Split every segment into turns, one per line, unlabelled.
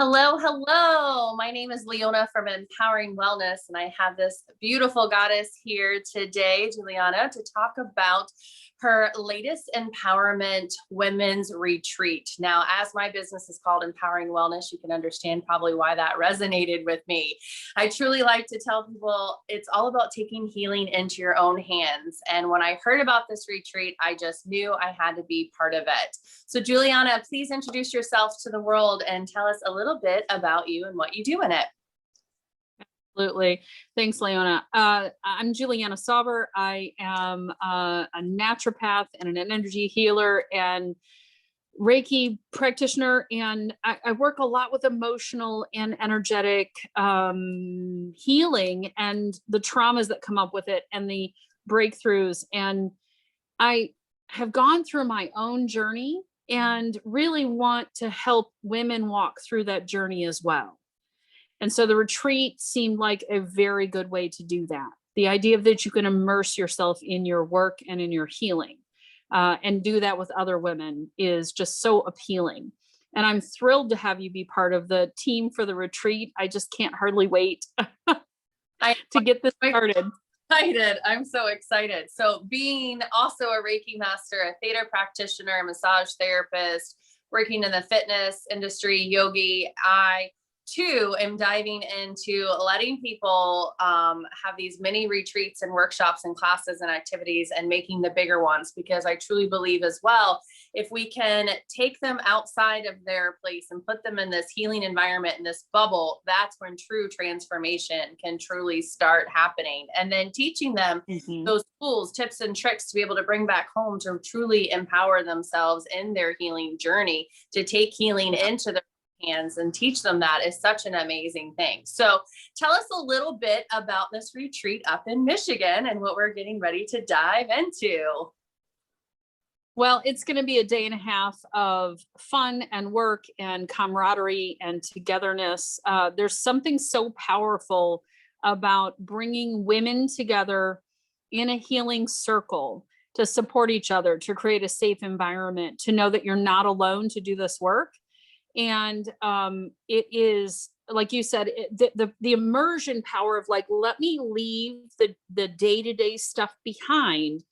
Hello, hello. My name is Leona from Empowering Wellness, and I have this beautiful goddess here today, Julianna, to talk about her latest empowerment women's retreat. Now, as my business is called Empowering Wellness, you can understand probably why that resonated with me. I truly like to tell people it's all about taking healing into your own hands. And when I heard about this retreat, I just knew I had to be part of it. So Julianna, please introduce yourself to the world and tell us a little bit about you and what you do in it.
Absolutely. Thanks, Leona. I'm Julianna Sauber. I am a naturopath and an energy healer and Reiki practitioner. And I work a lot with emotional and energetic healing and the traumas that come up with it and the breakthroughs. And I have gone through my own journey and really want to help women walk through that journey as well. And so the retreat seemed like a very good way to do that. The idea that you can immerse yourself in your work and in your healing and do that with other women is just so appealing. And I'm thrilled to have you be part of the team for the retreat. I just can't hardly wait to get this started.
I'm so excited. So being also a Reiki master, a Theta practitioner, a massage therapist, working in the fitness industry, yogi, I too am diving into letting people have these mini retreats and workshops and classes and activities and making the bigger ones, because I truly believe as well, if we can take them outside of their place and put them in this healing environment, in this bubble, that's when true transformation can truly start happening. And then teaching them those tools, tips, and tricks to be able to bring back home to truly empower themselves in their healing journey, to take healing into their hands and teach them that is such an amazing thing. So tell us a little bit about this retreat up in Michigan and what we're getting ready to dive into.
Well, it's going to be a day and a half of fun and work and camaraderie and togetherness. There's something so powerful about bringing women together in a healing circle to support each other, to create a safe environment, to know that you're not alone to do this work. And it is, like you said, the immersion power of like, let me leave the day-to-day stuff behind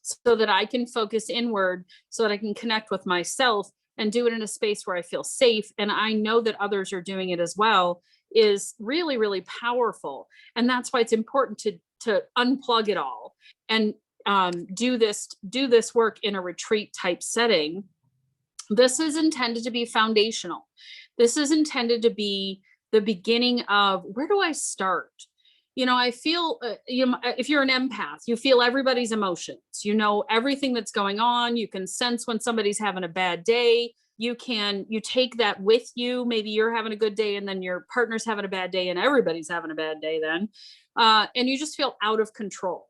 so that I can focus inward, so that I can connect with myself and do it in a space where I feel safe. And I know that others are doing it as well, is really, really powerful. And that's why it's important to unplug it all and do this work in a retreat type setting. This is intended to be foundational. This is intended to be the beginning of, where do I start? I feel, if you're an empath, you feel everybody's emotions, everything that's going on. You can sense when somebody's having a bad day. You take that with you. Maybe you're having a good day and then your partner's having a bad day and everybody's having a bad day then. And you just feel out of control.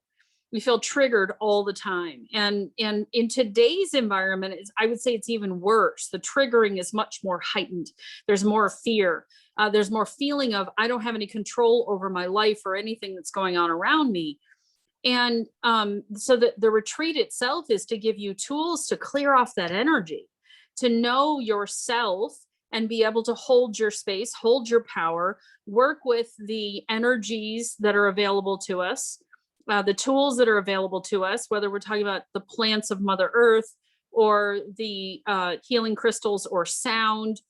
We feel triggered all the time. And in today's environment, I would say it's even worse. The triggering is much more heightened. There's more fear. There's more feeling of, I don't have any control over my life or anything that's going on around me. And so the retreat itself is to give you tools to clear off that energy, to know yourself and be able to hold your space, hold your power, work with the energies that are available to us. The tools that are available to us, whether we're talking about the plants of Mother Earth or the healing crystals or sound,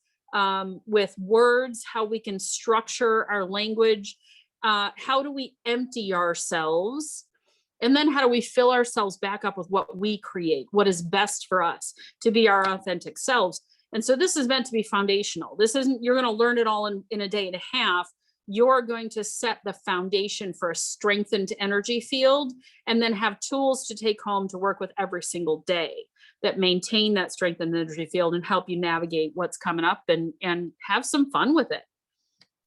with words, how we can structure our language, how do we empty ourselves, and then how do we fill ourselves back up with what we create, what is best for us to be our authentic selves. And so this is meant to be foundational. This isn't, you're going to learn it all in a day and a half. You're going to set the foundation for a strengthened energy field and then have tools to take home to work with every single day that maintain that strengthened energy field and help you navigate what's coming up and have some fun with it.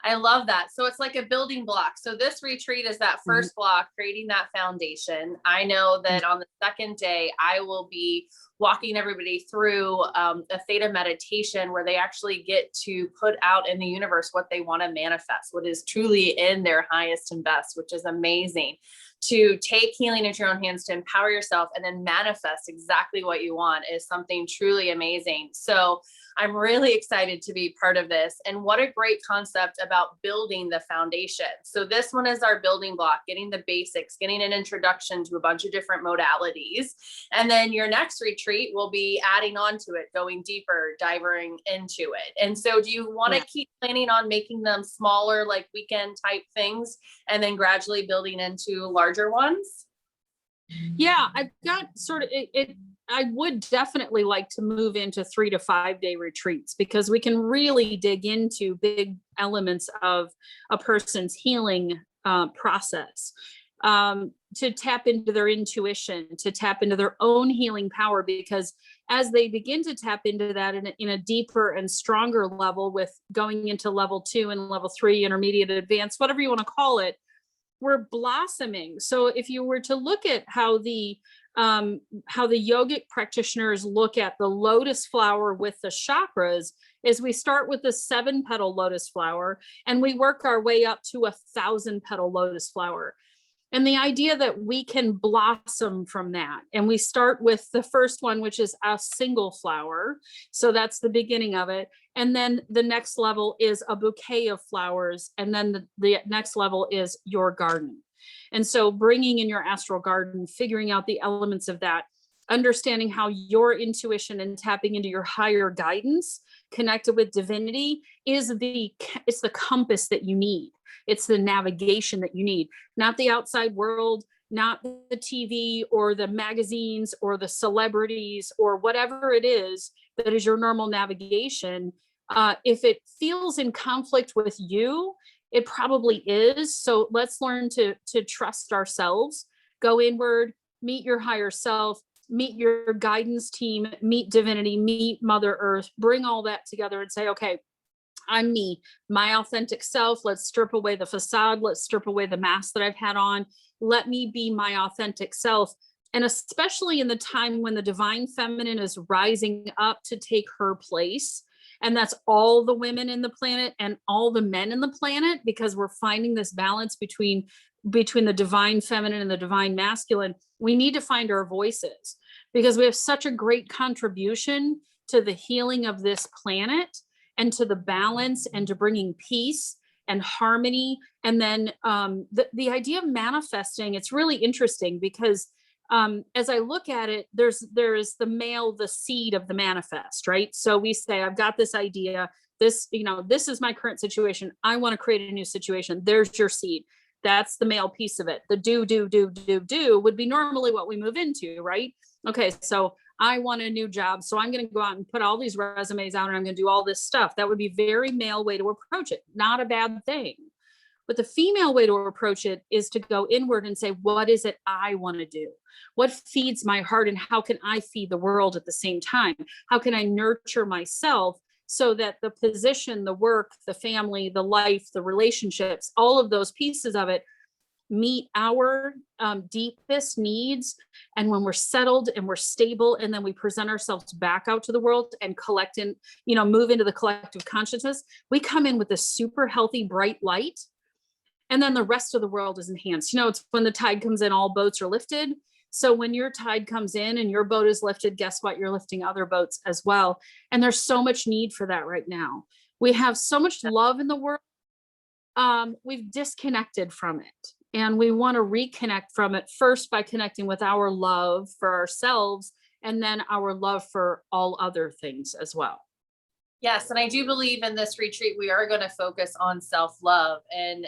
I love that. So it's like a building block. So this retreat is that first block, creating that foundation. I know that on the second day, I will be walking everybody through a theta meditation where they actually get to put out in the universe what they want to manifest, what is truly in their highest and best, which is amazing. to take healing into your own hands, to empower yourself and then manifest exactly what you want is something truly amazing. So I'm really excited to be part of this. And what a great concept about building the foundation. So this one is our building block, getting the basics, getting an introduction to a bunch of different modalities. And then your next retreat will be adding on to it, going deeper, diving into it. And so do you want to keep planning on making them smaller, like weekend type things, and then gradually building into larger ones?
Yeah, I've got sort of I would definitely like to move into 3 to 5 day retreats, because we can really dig into big elements of a person's healing process, to tap into their intuition, to tap into their own healing power, because as they begin to tap into that in a deeper and stronger level, with going into level 2 and level 3, intermediate, advanced, whatever you want to call it, we're blossoming. So if you were to look at how the yogic practitioners look at the lotus flower with the chakras, is we start with the 7-petal lotus flower and we work our way up to a 1,000-petal lotus flower. And the idea that we can blossom from that. And we start with the first one, which is a single flower. So that's the beginning of it. And then the next level is a bouquet of flowers. And then the next level is your garden. And so bringing in your astral garden, figuring out the elements of that, understanding how your intuition and tapping into your higher guidance connected with divinity it's the compass that you need. It's the navigation that you need, not the outside world, not the TV or the magazines or the celebrities or whatever it is that is your normal navigation. If it feels in conflict with you, it probably is. So let's learn to trust ourselves, go inward, meet your higher self, meet your guidance team, meet divinity, meet Mother Earth, bring all that together and say, okay, I'm me, my authentic self. Let's strip away the facade. Let's strip away the mask that I've had on. Let me be my authentic self. And especially in the time when the divine feminine is rising up to take her place. And that's all the women in the planet and all the men in the planet, because we're finding this balance between the divine feminine and the divine masculine. We need to find our voices, because we have such a great contribution to the healing of this planet and to the balance and to bringing peace and harmony. And then the idea of manifesting, it's really interesting because as I look at it, there's the male, the seed of the manifest, right? So we say, I've got this idea, this is my current situation. I want to create a new situation. There's your seed. That's the male piece of it. The do would be normally what we move into, right? Okay, so I want a new job. So I'm going to go out and put all these resumes out and I'm going to do all this stuff. That would be very male way to approach it. Not a bad thing. But the female way to approach it is to go inward and say, what is it I want to do? What feeds my heart, and how can I feed the world at the same time? How can I nurture myself so that the position, the work, the family, the life, the relationships, all of those pieces of it meet our deepest needs? And when we're settled and we're stable, and then we present ourselves back out to the world and collect in, move into the collective consciousness, we come in with a super healthy, bright light. And then the rest of the world is enhanced. It's when the tide comes in, all boats are lifted. So when your tide comes in and your boat is lifted, guess what? You're lifting other boats as well. And there's so much need for that right now. We have so much love in the world. We've disconnected from it. And we want to reconnect from it first by connecting with our love for ourselves, and then our love for all other things as well.
Yes. And I do believe in this retreat, we are going to focus on self-love, and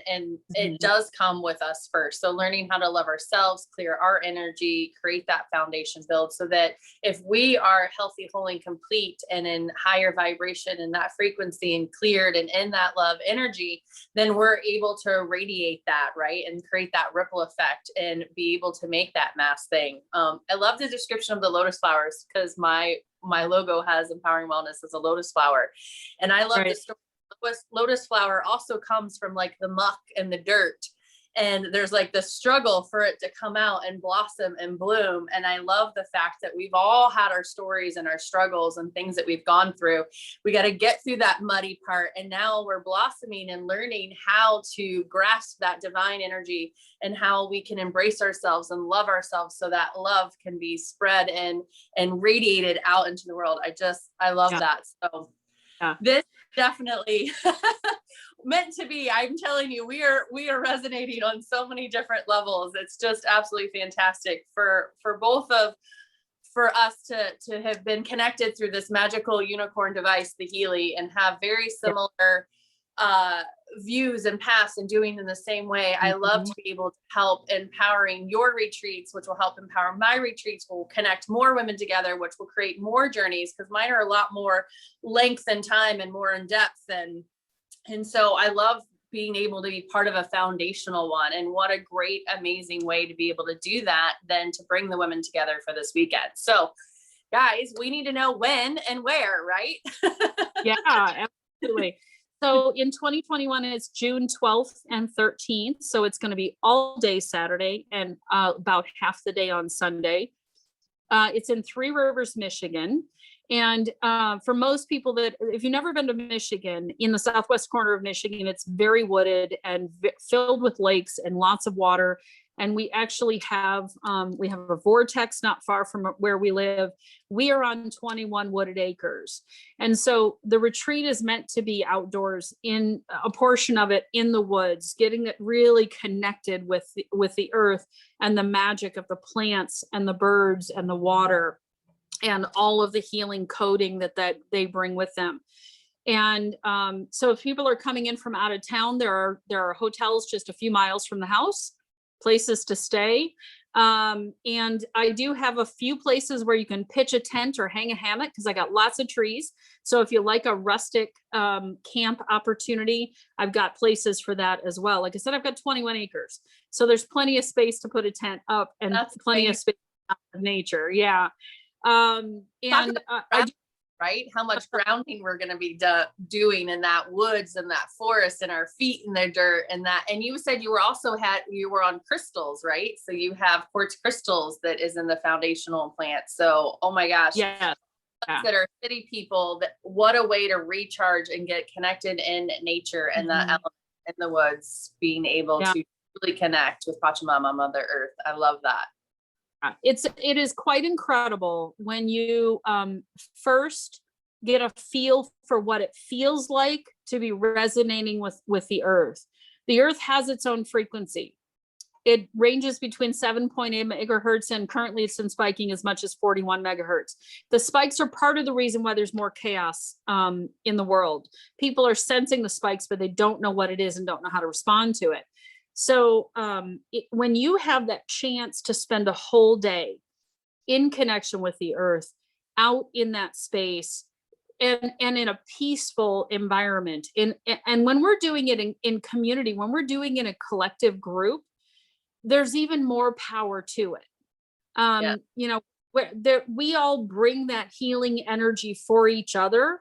it does come with us first. So learning how to love ourselves, clear our energy, create that foundation build, so that if we are healthy, whole, and complete, and in higher vibration and that frequency and cleared and in that love energy, then we're able to radiate that, right? And create that ripple effect and be able to make that mass thing. I love the description of the lotus flowers, because my logo has empowering wellness as a lotus flower. And I love the story. Lotus flower also comes from like the muck and the dirt. and there's like the struggle for it to come out and blossom and bloom. And I love the fact that we've all had our stories and our struggles and things that we've gone through. We got to get through that muddy part, and now we're blossoming and learning how to grasp that divine energy and how we can embrace ourselves and love ourselves, so that love can be spread and radiated out into the world. I love that. So this definitely meant to be. I'm telling you, we are resonating on so many different levels. It's just absolutely fantastic for us to have been connected through this magical unicorn device, the Healy, and have very similar views and paths and doing in the same way. I love to be able to help empowering your retreats, which will help empower my retreats, will connect more women together, which will create more journeys, because mine are a lot more length and time and more in depth. And so I love being able to be part of a foundational one. And what a great, amazing way to be able to do that than to bring the women together for this weekend. So guys, we need to know when and where, right?
Yeah, absolutely. So in 2021, it's June 12th and 13th. So it's going to be all day Saturday and about half the day on Sunday. It's in Three Rivers, Michigan. And for most people that, if you've never been to Michigan, in the southwest corner of Michigan, it's very wooded and filled with lakes and lots of water. And we actually have, we have a vortex not far from where we live. We are on 21 wooded acres. And so the retreat is meant to be outdoors, in a portion of it in the woods, getting it really connected with the earth and the magic of the plants and the birds and the water and all of the healing coding that they bring with them. And so if people are coming in from out of town, there are hotels just a few miles from the house, places to stay. And I do have a few places where you can pitch a tent or hang a hammock, because I got lots of trees. So if you like a rustic camp opportunity, I've got places for that as well. Like I said, I've got 21 acres. So there's plenty of space to put a tent up, and that's plenty of space out of nature. Yeah.
Right? How much grounding we're going to be doing in that woods and that forest, and our feet in the dirt and that. And you said you were on crystals, right? So you have quartz crystals that is in the foundational plant. So, oh my gosh.
Yeah.
That are city people, what a way to recharge and get connected in nature and that element in the woods, being able to really connect with Pachamama, Mother Earth. I love that.
It is quite incredible when you first get a feel for what it feels like to be resonating with the earth. The earth has its own frequency. It ranges between 7.8 megahertz, and currently it's been spiking as much as 41 megahertz. The spikes are part of the reason why there's more chaos in the world. People are sensing the spikes, but they don't know what it is and don't know how to respond to it. So when you have that chance to spend a whole day in connection with the earth, out in that space, and in a peaceful environment, and when we're doing it in community, when we're doing it in a collective group, there's even more power to it. You know, we all bring that healing energy for each other.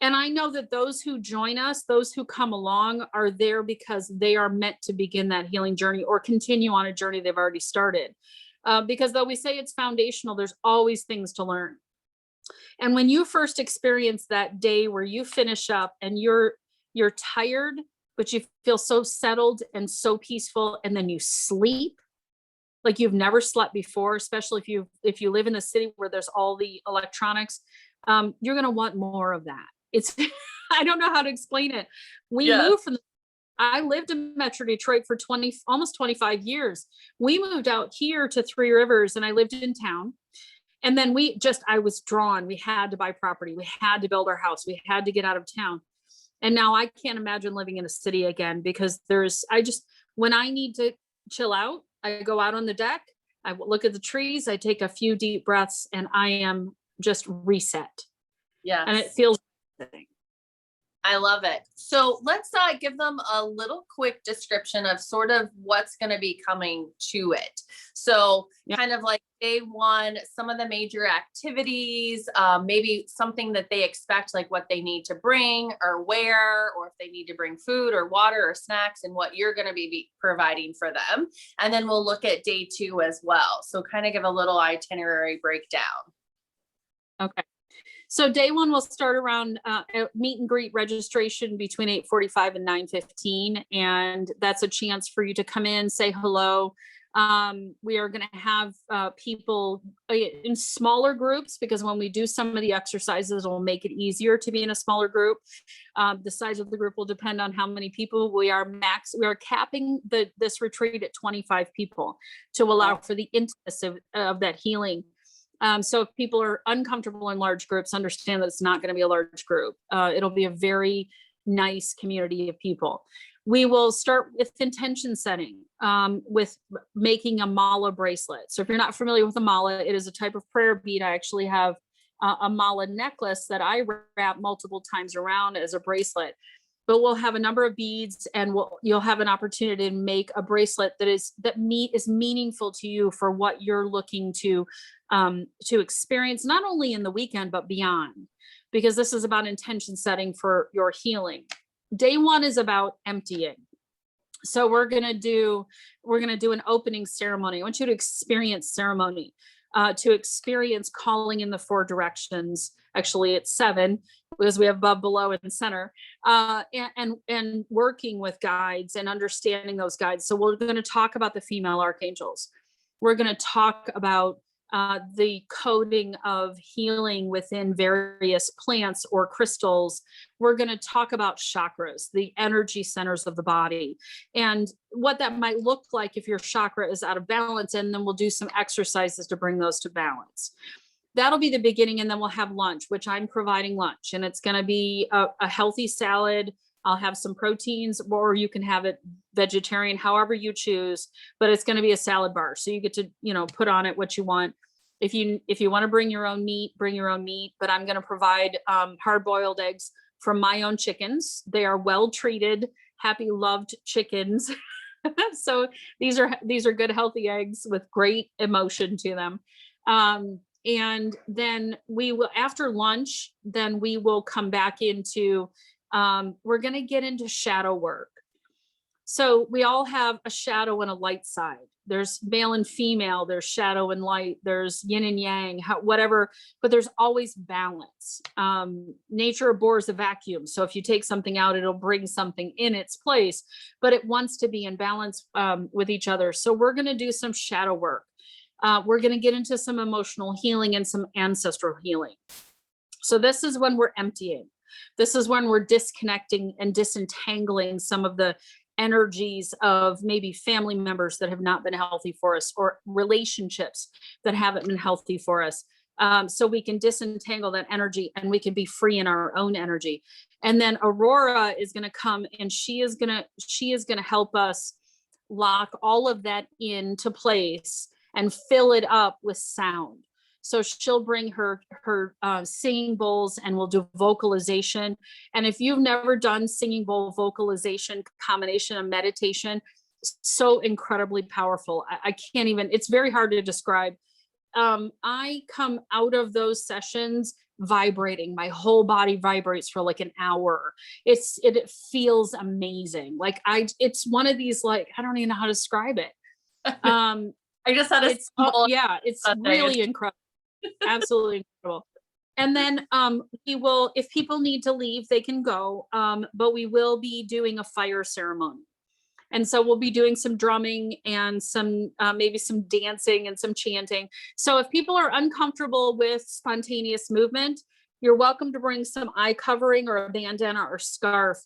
And I know that those who join us, those who come along, are there because they are meant to begin that healing journey or continue on a journey they've already started. Because though we say it's foundational, there's always things to learn. And when you first experience that day where you finish up and you're tired, but you feel so settled and so peaceful, and then you sleep like you've never slept before, especially if you live in a city where there's all the electronics, you're going to want more of that. It's, I don't know how to explain it. Moved I lived in Metro Detroit for almost 25 years. We moved out here to Three Rivers, and I lived in town. And then I was drawn. We had to buy property. We had to build our house. We had to get out of town. And now I can't imagine living in a city again, because when I need to chill out, I go out on the deck, I look at the trees, I take a few deep breaths, and I am just reset.
Yeah.
And it feels amazing.
I love it. So let's give them a little quick description of sort of what's going to be coming to it. So
Yeah.
kind of like day one, some of the major activities, maybe something that they expect, like what they need to bring or wear, or if they need to bring food or water or snacks, and what you're going to be providing for them. And then we'll look at day two as well. So kind of give a little itinerary breakdown.
Okay. So day one will start around meet and greet registration between 8:45 and 9:15. And that's a chance for you to come in, say hello. We are going to have people in smaller groups, because when we do some of the exercises, it will make it easier to be in a smaller group. The size of the group will depend on how many people. We are capping this retreat at 25 people to allow for the intimacy of that healing. So if people are uncomfortable in large groups, understand that it's not going to be a large group. It'll be a very nice community of people. We will start with intention setting, with making a mala bracelet. So if you're not familiar with a mala, it is a type of prayer bead. I actually have a mala necklace that I wrap multiple times around as a bracelet. But we'll have a number of beads, and you'll have an opportunity to make a bracelet that is meaningful to you for what you're looking to experience, not only in the weekend, but beyond, because this is about intention setting for your healing. Day one is about emptying. So we're going to do an opening ceremony. I want you to experience ceremony, to experience calling in the 4 directions. Actually, it's 7, because we have above, below, and center, and working with guides and understanding those guides. So we're going to talk about the female archangels. We're going to talk about the coding of healing within various plants or crystals. We're going to talk about chakras, the energy centers of the body, and what that might look like if your chakra is out of balance. And then we'll do some exercises to bring those to balance. That'll be the beginning. And then we'll have lunch, which I'm providing lunch. And it's going to be a healthy salad. I'll have some proteins, or you can have it vegetarian, however you choose, but it's going to be a salad bar. So you get to, put on it what you want. If you want to bring your own meat, bring your own meat, but I'm going to provide hard-boiled eggs from my own chickens. They are well-treated, happy, loved chickens. So these are good, healthy eggs with great emotion to them. And then we will, after lunch, then we will come back into, we're going to get into shadow work. So we all have a shadow and a light side. There's male and female, there's shadow and light, there's yin and yang, whatever, but there's always balance. Nature abhors a vacuum. So if you take something out, it'll bring something in its place, but it wants to be in balance with each other. So we're going to do some shadow work. We're going to get into some emotional healing and some ancestral healing. So this is when we're emptying. This is when we're disconnecting and disentangling some of the energies of maybe family members that have not been healthy for us, or relationships that haven't been healthy for us. So we can disentangle that energy and we can be free in our own energy. And then Aurora is going to come, and she is going to help us lock all of that into place and fill it up with sound. So she'll bring her singing bowls, and we'll do vocalization. And if you've never done singing bowl vocalization combination of meditation, so incredibly powerful. I can't even, it's very hard to describe. I come out of those sessions vibrating. My whole body vibrates for like an hour. It feels amazing. Like it's one of these, like, I don't even know how to describe it.
I just had
it's really incredible. Absolutely incredible. And then if people need to leave, they can go, but we will be doing a fire ceremony. And so we'll be doing some drumming and some maybe some dancing and some chanting. So if people are uncomfortable with spontaneous movement, you're welcome to bring some eye covering or a bandana or scarf.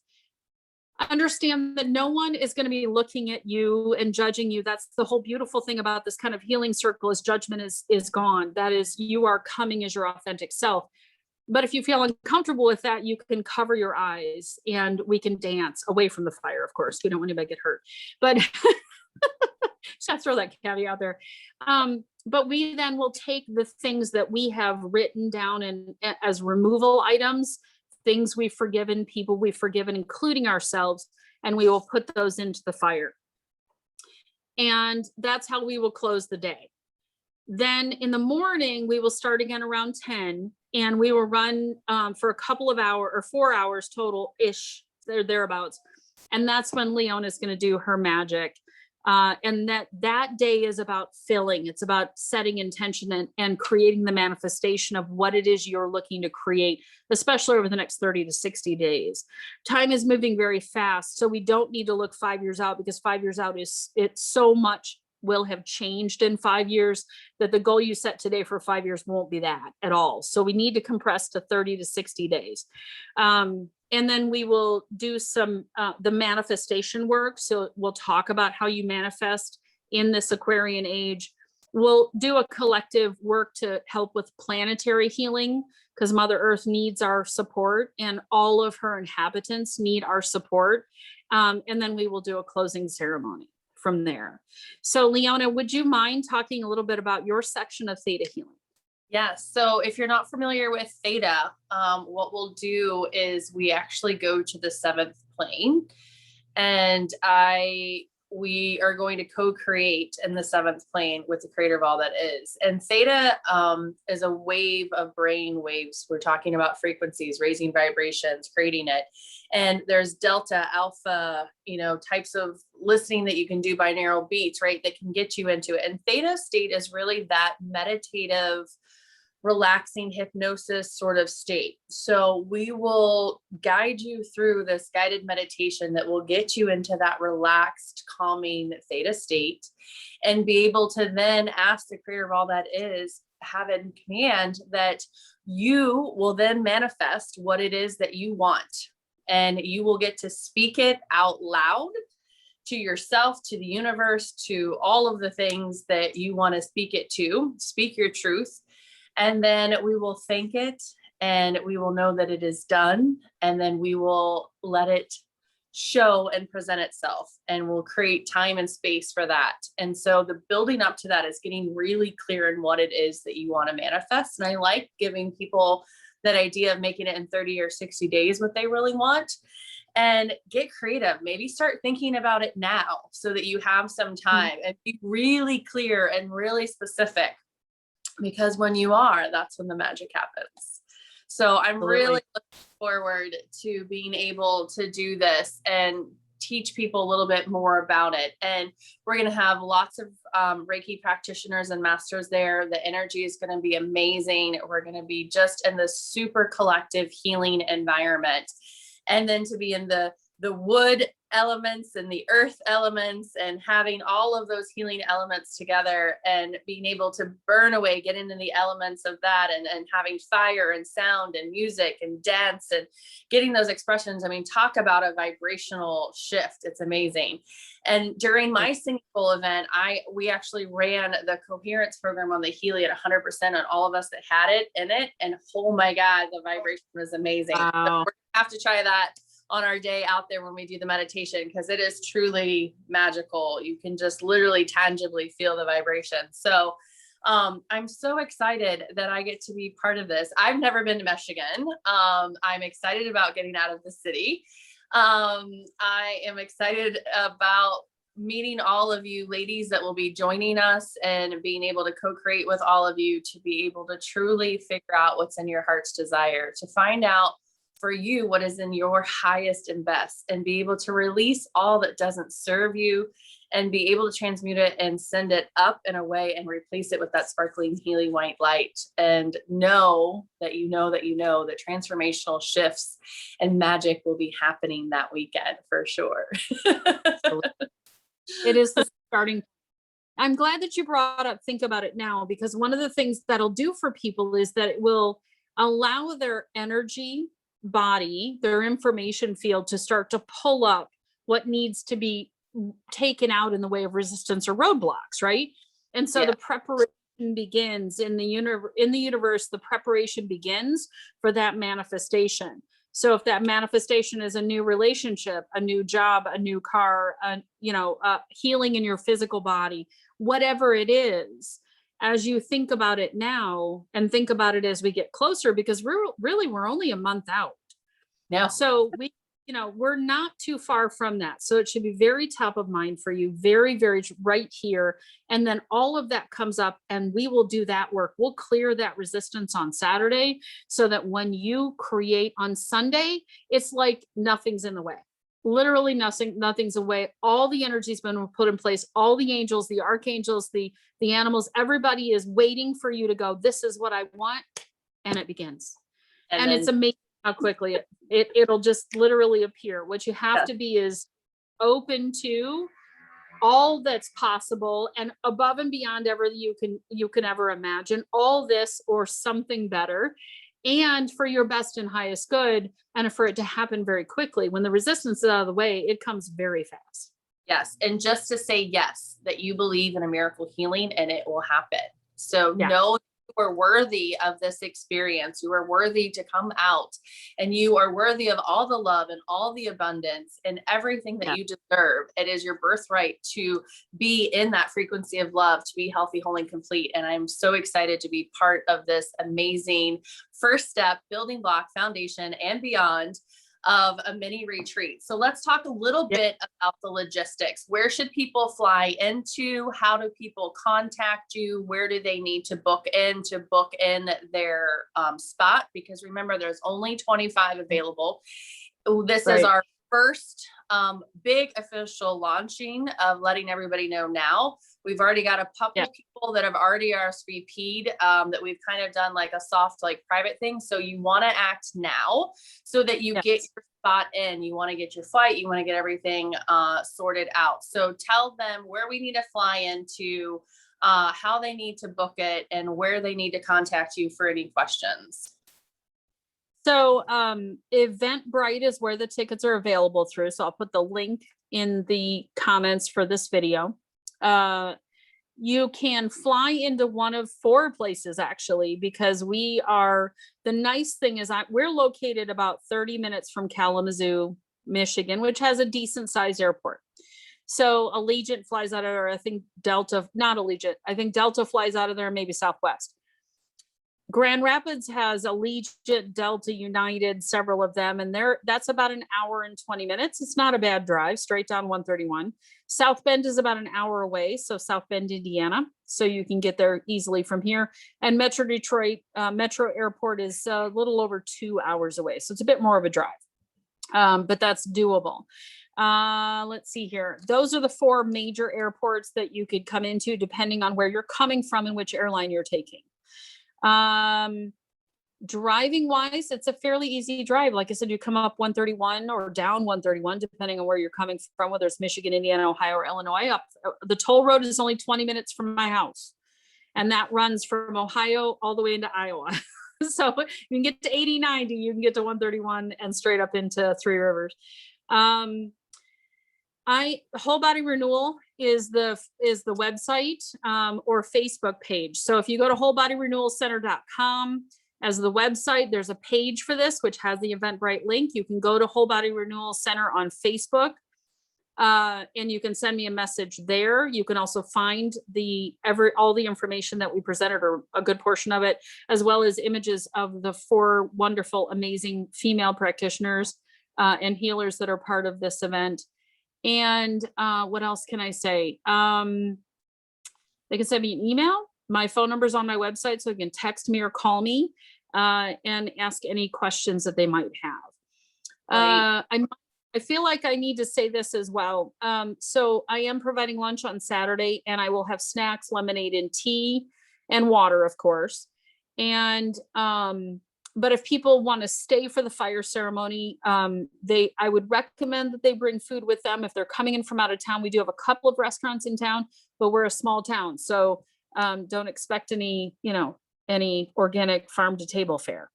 Understand that no one is going to be looking at you and judging you. That's the whole beautiful thing about this kind of healing circle, is judgment is gone. That is, you are coming as your authentic self. But if you feel uncomfortable with that, you can cover your eyes and we can dance away from the fire. Of course, we don't want anybody to get hurt, but just have to throw that caveat there. But we then will take the things that we have written down as removal items things we've forgiven, people we've forgiven, including ourselves, and we will put those into the fire. And that's how we will close the day. Then in the morning, we will start again around 10, and we will run for a couple of hours, or 4 hours total-ish, thereabouts. And that's when Leona is going to do her magic. And that day is about filling. It's about setting intention and creating the manifestation of what it is you're looking to create, especially over the next 30 to 60 days. Time is moving very fast. So we don't need to look 5 years out, because 5 years out it's so much will have changed in 5 years that the goal you set today for 5 years won't be that at all. So we need to compress to 30 to 60 days. And then we will do some, the manifestation work. So we'll talk about how you manifest in this Aquarian age. We'll do a collective work to help with planetary healing, because Mother Earth needs our support, and all of her inhabitants need our support. And then we will do a closing ceremony from there. So Leona, would you mind talking a little bit about your section of Theta Healing?
Yes. So if you're not familiar with Theta, what we'll do is we actually go to the 7th plane, and we are going to co-create in the 7th plane with the creator of all that is. And Theta is a wave of brain waves. We're talking about frequencies, raising vibrations, creating it. And there's delta, alpha, types of listening that you can do, binaural beats, right? That can get you into it. And Theta state is really that meditative, relaxing hypnosis sort of state. So we will guide you through this guided meditation that will get you into that relaxed, calming Theta state, and be able to then ask the creator of all that is, have in command that you will then manifest what it is that you want. And you will get to speak it out loud to yourself, to the universe, to all of the things that you want to speak it to. Speak your truth. And then we will thank it, and we will know that it is done. And then we will let it show and present itself, and we'll create time and space for that. And so the building up to that is getting really clear in what it is that you want to manifest. And I like giving people that idea of making it in 30 or 60 days, what they really want, and get creative. Maybe start thinking about it now so that you have some time, and be really clear and really specific. Because when you are, that's when the magic happens. So I'm really looking forward to being able to do this and teach people a little bit more about it. And we're going to have lots of Reiki practitioners and masters there. The energy is going to be amazing. We're going to be just in this super collective healing environment. And then to be in the wood elements and the earth elements, and having all of those healing elements together, and being able to burn away, get into the elements of that, and having fire and sound and music and dance and getting those expressions. I mean, talk about a vibrational shift. It's amazing. And during my singing bowl event, we actually ran the coherence program on the Healy at 100% on all of us that had it in it. And oh my God, the vibration was amazing.
Wow.
So we're gonna have to try that on our day out there when we do the meditation, because it is truly magical. You can just literally tangibly feel the vibration. So I'm so excited that I get to be part of this. I've never been to Michigan. I'm excited about getting out of the city. I am excited about meeting all of you ladies that will be joining us, and being able to co-create with all of you to be able to truly figure out what's in your heart's desire, to find out for you what is in your highest and best, and be able to release all that doesn't serve you, and be able to transmute it and send it up and away, and replace it with that sparkling healing white light, and know that that transformational shifts and magic will be happening that weekend for sure.
It is the starting. I'm glad that you brought up think about it now, because one of the things that'll do for people is that it will allow their energy body, their information field, to start to pull up what needs to be taken out in the way of resistance or roadblocks, right? And so the preparation begins in the universe. The preparation begins for that manifestation. So if that manifestation is a new relationship, a new job, a new car, healing in your physical body, whatever it is, as you think about it now, and think about it as we get closer, because we're only a month out.
No.
So we're not too far from that. So it should be very top of mind for you, very, very right here. And then all of that comes up and we will do that work. We'll clear that resistance on Saturday so that when you create on Sunday, it's like nothing's in the way. Literally nothing's away. All the energy's been put in place. All the angels, the archangels, the animals, everybody is waiting for you to go, this is what I want. And it begins. And it's amazing how quickly it'll just literally appear. What you have to be is open to all that's possible and above and beyond ever you can ever imagine, all this or something better, and for your best and highest good, and for it to happen very quickly. When the resistance is out of the way, it comes very fast.
Yes. And just to say yes, that you believe in a miracle healing and it will happen. So know you are worthy of this experience. You are worthy to come out, and you are worthy of all the love and all the abundance and everything that you deserve. It is your birthright to be in that frequency of love, to be healthy, whole, and complete. And I'm so excited to be part of this amazing first step, building block, foundation, and beyond of a mini retreat. So let's talk a little bit about the logistics. Where should people fly into? How do people contact you? Where do they need to book in their spot? Because remember, there's only 25 available. This is our first big official launching of letting everybody know now. We've already got a couple people that have already RSVP'd that we've kind of done like a soft, like private thing. So you want to act now so that you get your spot in. You want to get your flight. You want to get everything sorted out. So tell them where we need to fly into, how they need to book it, and where they need to contact you for any questions.
So Eventbrite is where the tickets are available through. So I'll put the link in the comments for this video. You can fly into one of 4 places actually, because the nice thing is we're located about 30 minutes from Kalamazoo, Michigan, which has a decent sized airport. So Allegiant flies out of there. I think Delta flies out of there, maybe Southwest. Grand Rapids has Allegiant, Delta, United, several of them, and that's about an hour and 20 minutes. It's not a bad drive, straight down 131. South Bend is about an hour away, so South Bend, Indiana, so you can get there easily from here. And Metro Detroit, Metro Airport is a little over 2 hours away, so it's a bit more of a drive, but that's doable. Let's see here. Those are the 4 major airports that you could come into, depending on where you're coming from and which airline you're taking. Driving wise, it's a fairly easy drive. Like I said, you come up 131 or down 131, depending on where you're coming from, whether it's Michigan, Indiana, Ohio, or Illinois. Up the toll road is only 20 minutes from my house, and that runs from Ohio all the way into Iowa. So you can get to 80, 90, you can get to 131 and straight up into Three Rivers. Whole Body Renewal is the website or Facebook page. So if you go to wholebodyrenewalcenter.com as the website, there's a page for this, which has the Eventbrite link. You can go to Whole Body Renewal Center on Facebook, and you can send me a message there. You can also find all the information that we presented, or a good portion of it, as well as images of the 4 wonderful, amazing female practitioners and healers that are part of this event. And what else can I say? They can send me an email. My phone number is on my website, so you can text me or call me and ask any questions that they might have. I feel like I need to say this as well. So I am providing lunch on Saturday, and I will have snacks, lemonade, and tea, and water, of course. And but if people want to stay for the fire ceremony, I would recommend that they bring food with them. If they're coming in from out of town, we do have a couple of restaurants in town, but we're a small town. So don't expect any organic farm to table fare.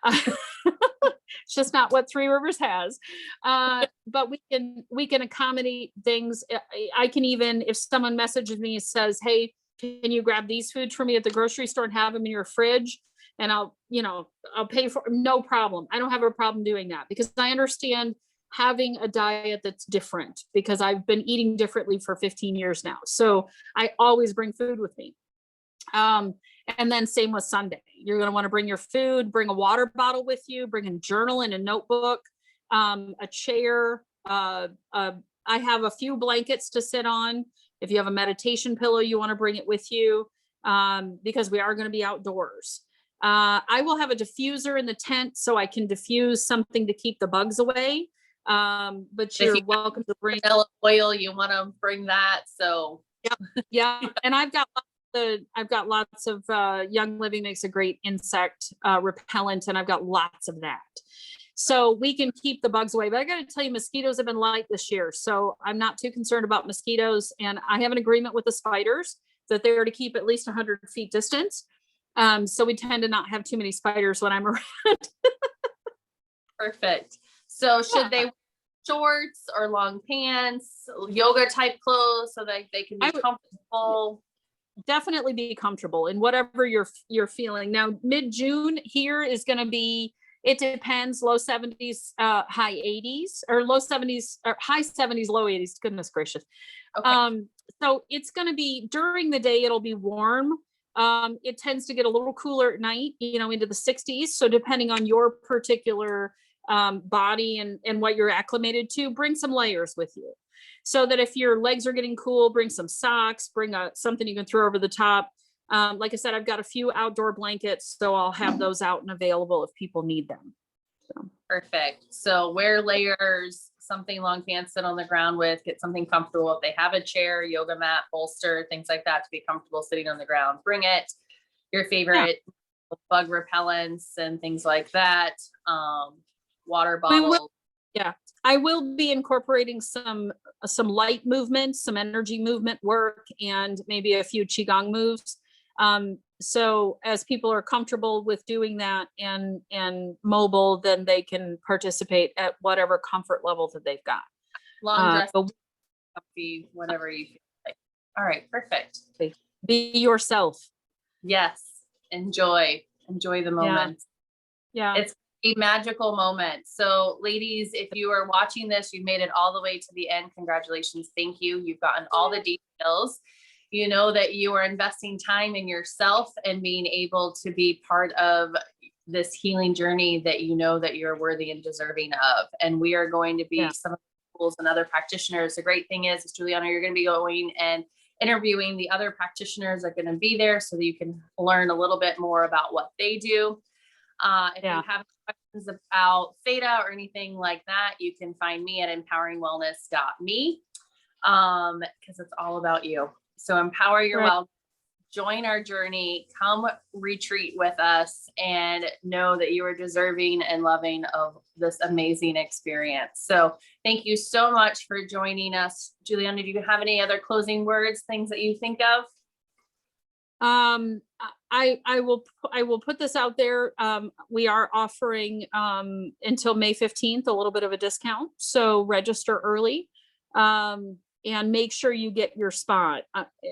It's just not what Three Rivers has. But we can accommodate things. I can even, if someone messages me and says, hey, can you grab these foods for me at the grocery store and have them in your fridge? And I'll pay for, no problem. I don't have a problem doing that, because I understand having a diet that's different, because I've been eating differently for 15 years now. So I always bring food with me. And then same with Sunday. You're going to want to bring your food, bring a water bottle with you, bring a journal and a notebook. a chair, I have a few blankets to sit on. If you have a meditation pillow, you want to bring it with you, because we are going to be outdoors. I will have a diffuser in the tent so I can diffuse something to keep the bugs away. But you're welcome to bring
oil. You want to bring that. So
yeah. And I've got lots of Young Living makes a great insect repellent, and I've got lots of that. So we can keep the bugs away. But I got to tell you, mosquitoes have been light this year. So I'm not too concerned about mosquitoes. And I have an agreement with the spiders that they're to keep at least 100 feet distance. So we tend to not have too many spiders when I'm around.
Perfect. So should they wear shorts or long pants, yoga type clothes so that they can be comfortable?
Definitely be comfortable in whatever you're feeling. Now, mid-June here is going to be, it depends, low 70s, high 80s, or low 70s, or high 70s, low 80s. Goodness gracious.
Okay.
So it's going to be, during the day, it'll be warm. It tends to get a little cooler at night, into the 60s. So depending on your particular body and what you're acclimated to, bring some layers with you. So that if your legs are getting cool, bring some socks, bring something you can throw over the top. Like I said, I've got a few outdoor blankets, so I'll have those out and available if people need them. So.
Perfect. So wear layers, something long pants, sit on the ground with, get something comfortable. If they have a chair, yoga mat, bolster, things like that to be comfortable sitting on the ground, bring it. Your favorite bug repellents and things like that. Water bottles.
I will be incorporating some light movement, some energy movement work, and maybe a few Qigong moves. So as people are comfortable with doing that and mobile, then they can participate at whatever comfort level that they've got.
Long dress, comfy, whatever you feel like. All right, perfect.
Be yourself.
Yes. Enjoy the moment.
Yeah.
It's a magical moment. So ladies, if you are watching this, you've made it all the way to the end. Congratulations. Thank you. You've gotten all the details. You know that you are investing time in yourself and being able to be part of this healing journey that you know that you're worthy and deserving of. And we are going to be some of the tools and other practitioners. The great thing is Julianna, you're going to be going and interviewing the other practitioners that are going to be there so that you can learn a little bit more about what they do. If you have questions about Theta or anything like that, you can find me at empoweringwellness.me, because it's all about you. So empower your wellness, join our journey, come retreat with us, and know that you are deserving and loving of this amazing experience. So thank you so much for joining us. Julianna, do you have any other closing words, things that you think of?
I will put this out there. We are offering until May 15th a little bit of a discount. So register early and make sure you get your spot.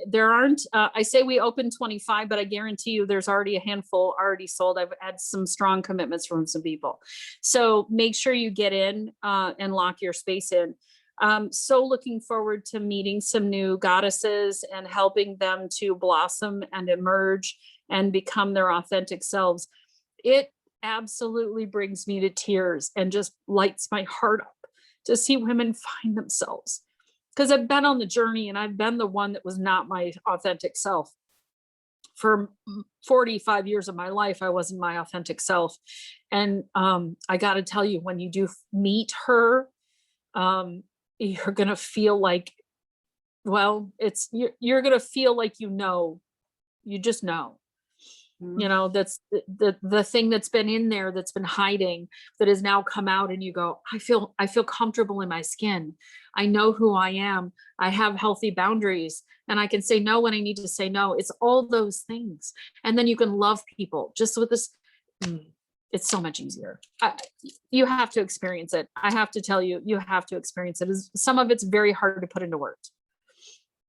There aren't, I say we open 25, but I guarantee you there's already a handful already sold. I've had some strong commitments from some people. So make sure you get in and lock your space in. So looking forward to meeting some new goddesses and helping them to blossom and emerge and become their authentic selves. It absolutely brings me to tears and just lights my heart up to see women find themselves. Because I've been on the journey and I've been the one that was not my authentic self. For 45 years of my life, I wasn't my authentic self. And I got to tell you, when you do meet her, you're going to feel like, well, you're going to feel like, you just know.
Mm-hmm.
That's the thing that's been in there, that's been hiding, that has now come out, and you go, I feel comfortable in my skin. I know who I am. I have healthy boundaries, and I can say no when I need to say no. It's all those things. And then you can love people just with this. It's so much easier. You have to experience it. I have to tell you, you have to experience it. Some of it's very hard to put into words.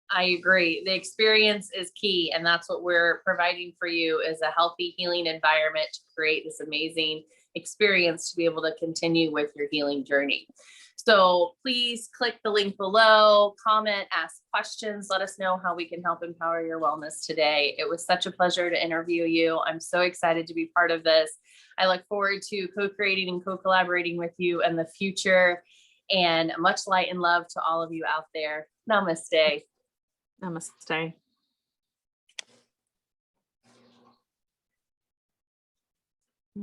I agree. The experience is key. And that's what we're providing for you, is a healthy, healing environment to create this amazing experience to be able to continue with your healing journey. So please click the link below, comment, ask questions, let us know how we can help empower your wellness today. It was such a pleasure to interview you. I'm so excited to be part of this. I look forward to co-creating and co-collaborating with you in the future, and much light and love to all of you out there. Namaste.
Namaste.